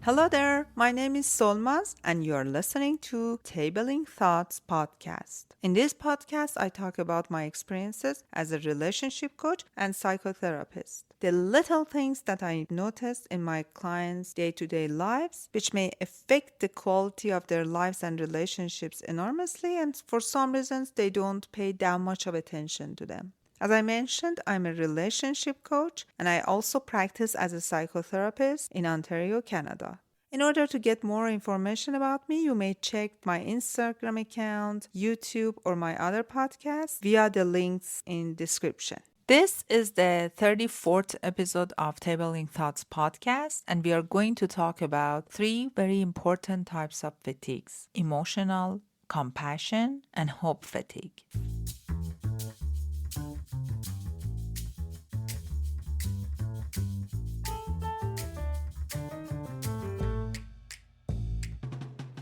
Hello there, my name is Solmaz, and you are listening to Tabling Thoughts podcast. In this podcast, I talk about my experiences as a relationship coach and psychotherapist. The little things that I noticed in my clients' day to day lives, which may affect the quality of their lives and relationships enormously, and for some reasons, they don't pay that much of attention to them. As I mentioned, I'm a relationship coach and I also practice as a psychotherapist in Ontario, Canada. In order to get more information about me, you may check my Instagram account, YouTube, or my other podcasts via the links in description. This is the 34th episode of Tabling Thoughts podcast, and we are going to talk about three very important types of fatigues: emotional, compassion, and hope fatigue.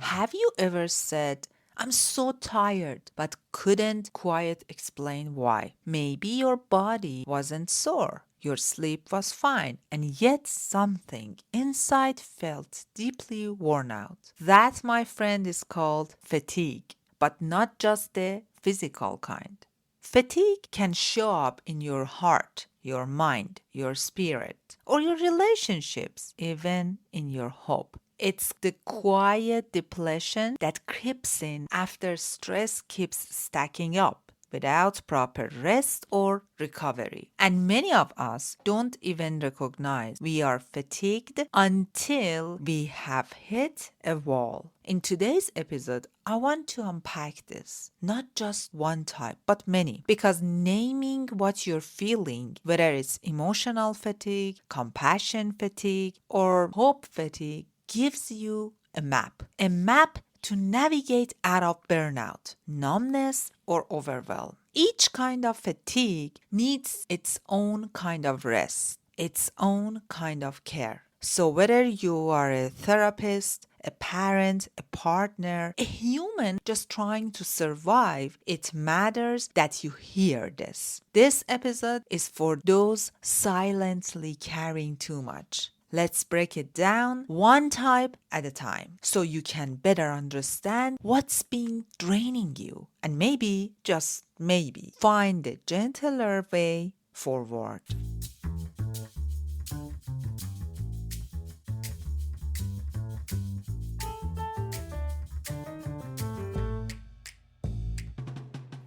Have you ever said, I'm so tired, but couldn't quite explain why? Maybe your body wasn't sore, your sleep was fine, and yet something inside felt deeply worn out. That, my friend, is called fatigue, but not just the physical kind. Fatigue can show up in your heart, your mind, your spirit, or your relationships, even in your hope. It's the quiet depletion that creeps in after stress keeps stacking up without proper rest or recovery. And many of us don't even recognize we are fatigued until we have hit a wall. In today's episode, I want to unpack this, not just one type, but many, because naming what you're feeling, whether it's emotional fatigue, compassion fatigue, or hope fatigue, gives you a map to navigate out of burnout, numbness, or overwhelm. Each kind of fatigue needs its own kind of rest, its own kind of care. So whether you are a therapist, a parent, a partner, a human just trying to survive, it matters that you hear this. This episode is for those silently carrying too much. Let's break it down one type at a time so you can better understand what's been draining you and maybe, just maybe, find a gentler way forward.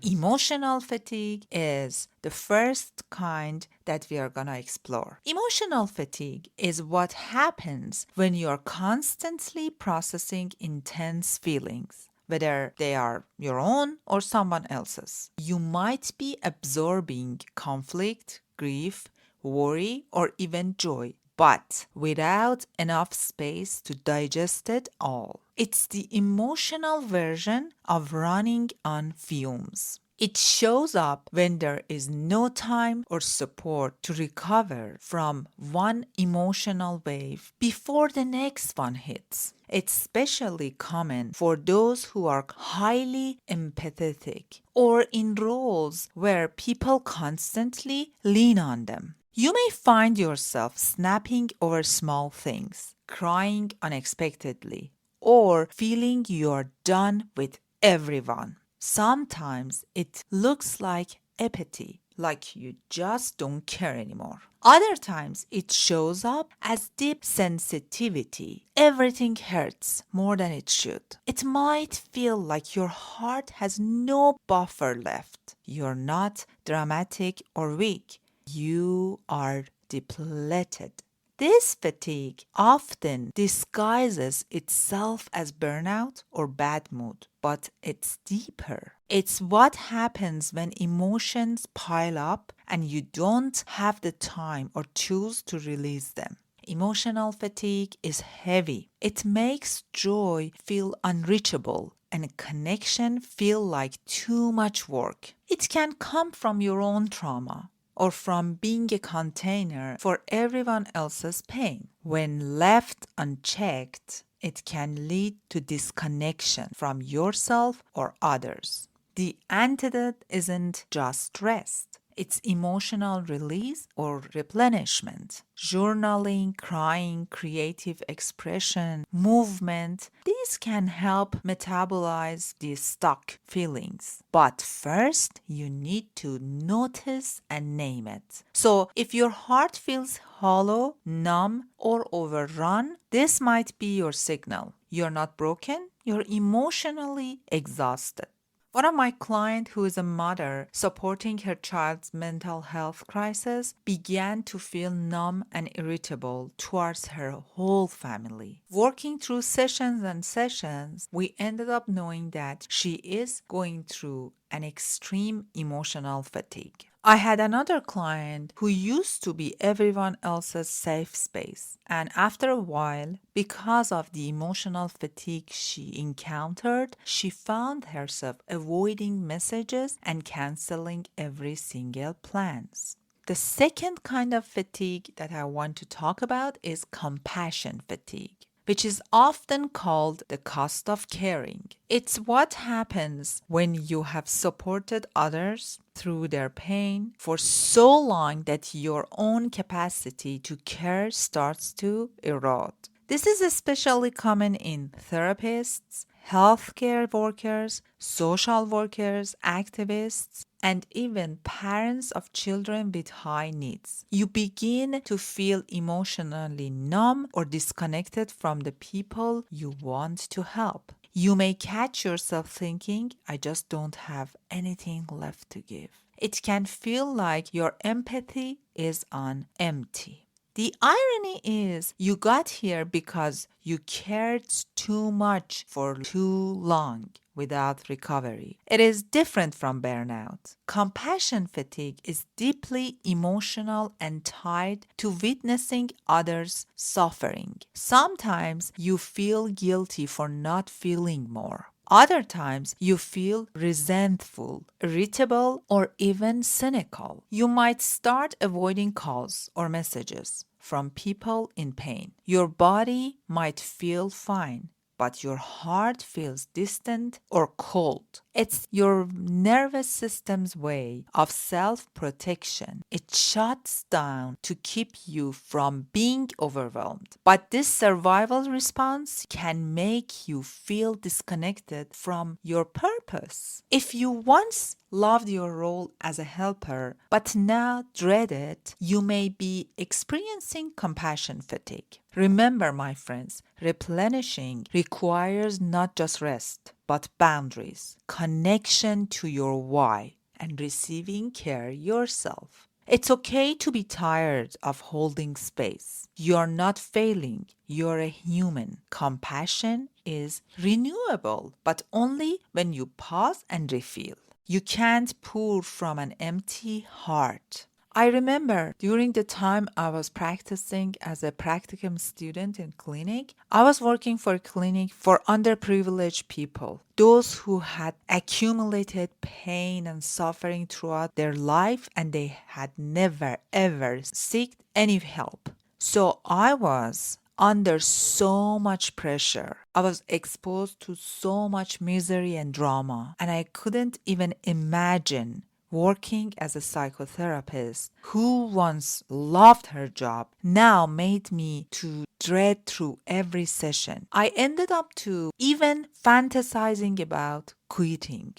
Emotional fatigue is the first kind that we are going to explore. Emotional fatigue is what happens when you are constantly processing intense feelings, whether they are your own or someone else's. You might be absorbing conflict, grief, worry, or even joy, but without enough space to digest it all. It's the emotional version of running on fumes. It shows up when there is no time or support to recover from one emotional wave before the next one hits. It's especially common for those who are highly empathetic or in roles where people constantly lean on them. You may find yourself snapping over small things, crying unexpectedly, or feeling you're done with everyone. Sometimes it looks like apathy, like you just don't care anymore. Other times it shows up as deep sensitivity. Everything hurts more than it should. It might feel like your heart has no buffer left. You're not dramatic or weak. You are depleted. This fatigue often disguises itself as burnout or bad mood, but it's deeper. It's what happens when emotions pile up and you don't have the time or tools to release them. Emotional fatigue is heavy. It makes joy feel unreachable and connection feel like too much work. It can come from your own trauma or from being a container for everyone else's pain. When left unchecked, it can lead to disconnection from yourself or others. The antidote isn't just rest. It's emotional release or replenishment. Journaling, crying, creative expression, movement, these can help metabolize the stuck feelings. But first, you need to notice and name it. So if your heart feels hollow, numb, or overrun, this might be your signal. You're not broken, you're emotionally exhausted. One of my clients, who is a mother supporting her child's mental health crisis, began to feel numb and irritable towards her whole family. Working through sessions and sessions, we ended up knowing that she is going through an extreme emotional fatigue. I had another client who used to be everyone else's safe space, and after a while, because of the emotional fatigue she encountered, she found herself avoiding messages and canceling every single plans. The second kind of fatigue that I want to talk about is compassion fatigue, which is often called the cost of caring. It's what happens when you have supported others through their pain for so long that your own capacity to care starts to erode. This is especially common in therapists, healthcare workers, social workers, activists, and even parents of children with high needs. You begin to feel emotionally numb or disconnected from the people you want to help. You may catch yourself thinking, I just don't have anything left to give. It can feel like your empathy is on empty. The irony is you got here because you cared too much for too long without recovery. It is different from burnout. Compassion fatigue is deeply emotional and tied to witnessing others suffering. Sometimes you feel guilty for not feeling more. Other times, you feel resentful, irritable, or even cynical. You might start avoiding calls or messages from people in pain. Your body might feel fine, but your heart feels distant or cold. It's your nervous system's way of self-protection. It shuts down to keep you from being overwhelmed. But this survival response can make you feel disconnected from your purpose. If you once loved your role as a helper, but now dread it, you may be experiencing compassion fatigue. Remember, my friends, replenishing requires not just rest, but boundaries, connection to your why, and receiving care yourself. It's okay to be tired of holding space. You're not failing, you're a human. Compassion is renewable, but only when you pause and refill. You can't pour from an empty heart. I remember during the time I was practicing as a practicum student in clinic, I was working for a clinic for underprivileged people, those who had accumulated pain and suffering throughout their life and they had never ever sought any help. So I was under so much pressure. I was exposed to so much misery and drama, and I couldn't even imagine working as a psychotherapist who once loved her job now made me to dread through every session. I ended up to even fantasizing about quitting.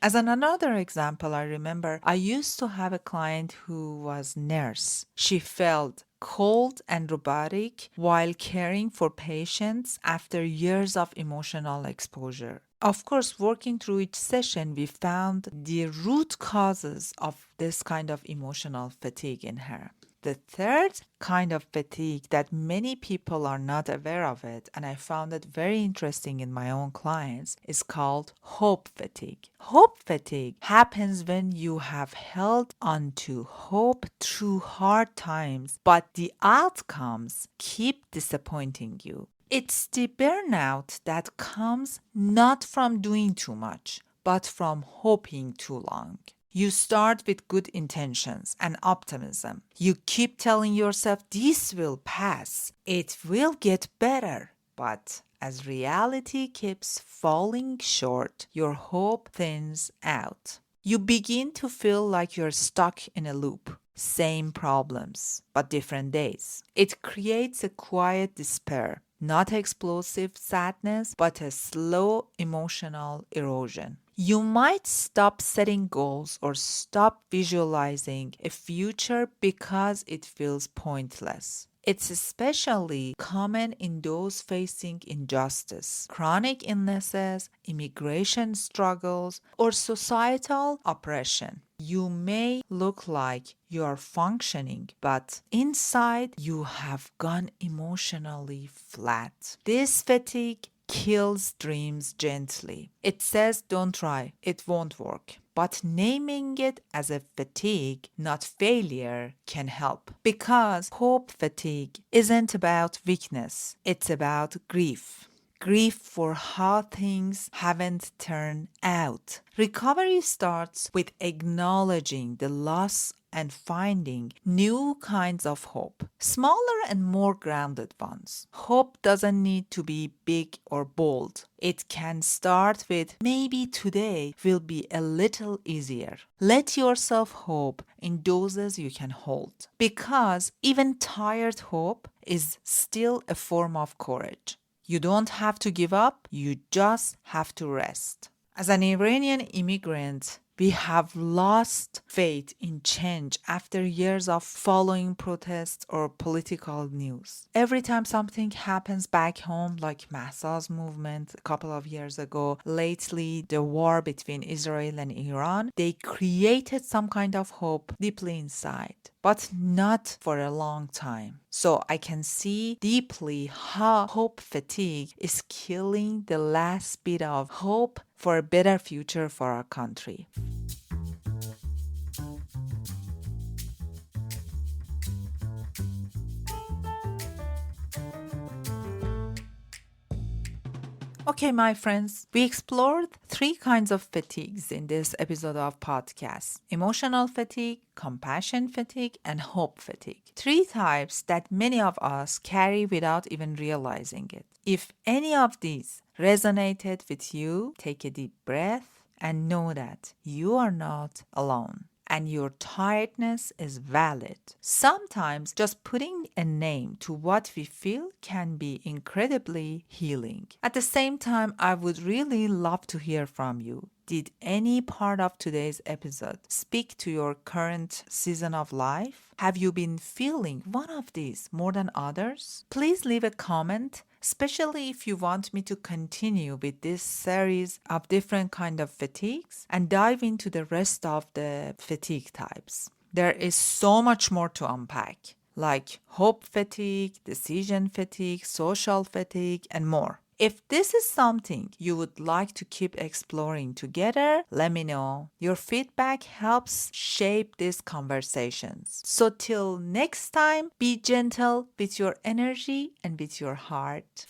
As another example, I remember I used to have a client who was nurse. She felt cold and robotic while caring for patients after years of emotional exposure. Of course, working through each session, we found the root causes of this kind of emotional fatigue in her. The third kind of fatigue that many people are not aware of it, and I found it very interesting in my own clients, is called hope fatigue. Hope fatigue happens when you have held on to hope through hard times, but the outcomes keep disappointing you. It's the burnout that comes not from doing too much, but from hoping too long. You start with good intentions and optimism. You keep telling yourself this will pass, it will get better. But as reality keeps falling short, your hope thins out. You begin to feel like you're stuck in a loop. Same problems, but different days. It creates a quiet despair, not explosive sadness, but a slow emotional erosion. You might stop setting goals or stop visualizing a future because it feels pointless. It's especially common in those facing injustice, chronic illnesses, immigration struggles, or societal oppression. You may look like you are functioning, but inside you have gone emotionally flat. This fatigue kills dreams gently. It says, don't try, it won't work. But naming it as a fatigue, not failure, can help. Because hope fatigue isn't about weakness, it's about grief. Grief for how things haven't turned out. Recovery starts with acknowledging the loss and finding new kinds of hope, smaller and more grounded ones. Hope doesn't need to be big or bold. It can start with maybe today will be a little easier. Let yourself hope in doses you can hold, because even tired hope is still a form of courage. You don't have to give up, you just have to rest. As an Iranian immigrant, we have lost faith in change after years of following protests or political news. Every time something happens back home, like Mahsa's movement a couple of years ago, lately the war between Israel and Iran, they created some kind of hope deeply inside, but not for a long time. So I can see deeply how hope fatigue is killing the last bit of hope for a better future for our country. Okay, my friends, we explored three kinds of fatigues in this episode of podcast: emotional fatigue, compassion fatigue, and hope fatigue. Three types that many of us carry without even realizing it. If any of these resonated with you, take a deep breath and know that you are not alone and your tiredness is valid. Sometimes just putting a name to what we feel can be incredibly healing. At the same time, I would really love to hear from you. Did any part of today's episode speak to your current season of life? Have you been feeling one of these more than others? Please leave a comment, especially if you want me to continue with this series of different kind of fatigues and dive into the rest of the fatigue types. There is so much more to unpack, like hope fatigue, decision fatigue, social fatigue, and more. If this is something you would like to keep exploring together, let me know. Your feedback helps shape these conversations. So till next time, be gentle with your energy and with your heart.